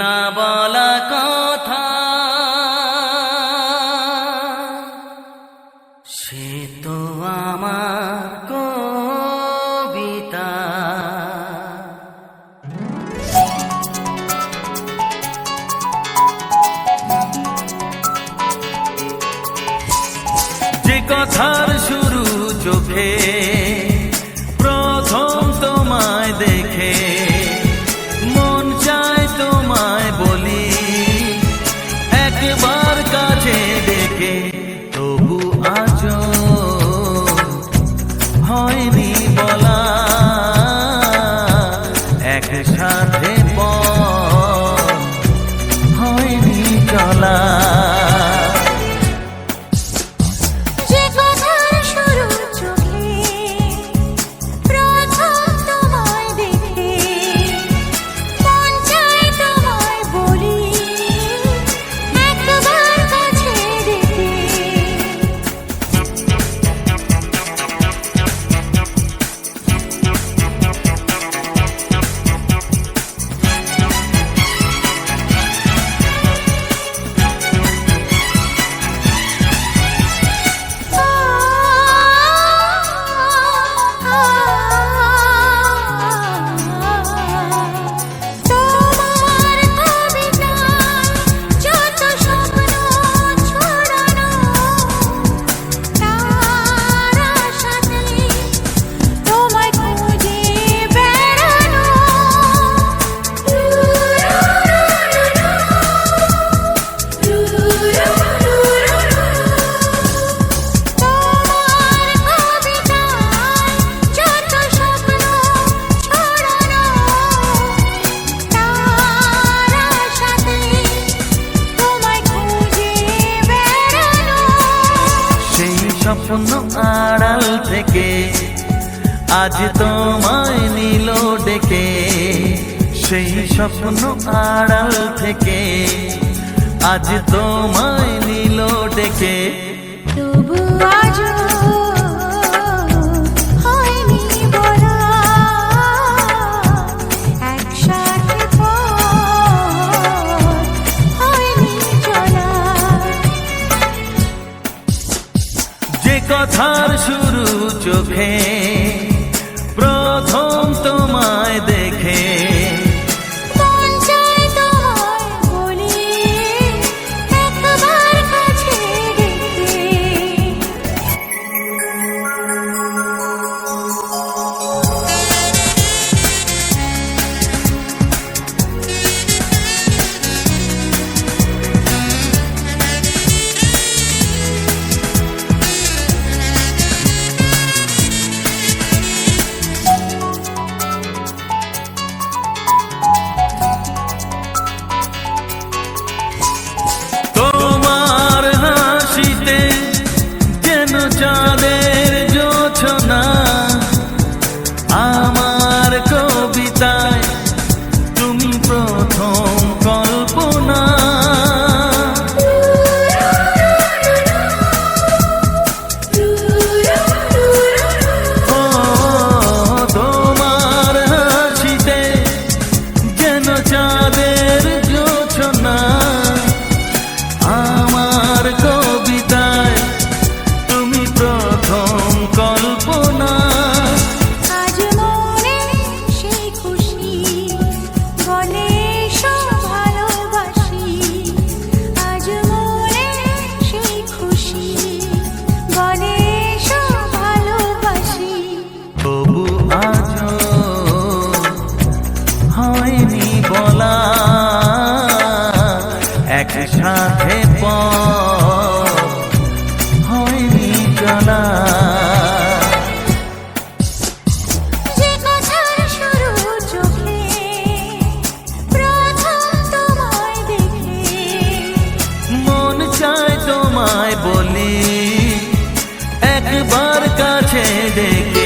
না বলা কথা সে তো আমার কবিতা। যে কথার শুরু চোখে প্রথম তোমায় দেখে মন চায় তোমায় বলি একবার কাছে ডেকে, তবু আজও হয়নি বলা একসাথে পথ হয়নি চলা। স্বপ্ন আড়াল থেকে আজ তোমায় নিল ডেকে, সেই স্বপ্ন আড়াল থেকে আজ তোমায় নিল ডেকে, তবু আজও হয়নি বলা একসাথে পথ হয়নি চলা। যে কথার শুরু চোখে প্রথম তোমায় দেখে মন চায় তোমায় বলি একবার কাছে ডেকে, চাঁদের জোছনা আমার কবিতায় তুমি প্রথম কল্পনা। ও তোমার হাসিতে যেন চাঁদের জোছনা আমার কবিতায় প্রথম কল্পনা। আজ মনে সেই খুশি বলে সব ভালোবাসি, আজ মনে সেই খুশি বলে সব ভালোবাসি, তবু আজও হয়নি বলা একসাথে পথ হয়নি চলা। যে কথার শুরু চোখে প্রথম তোমায় দেখে মন চায় তোমায় বলি একবার কাছে ডেকে,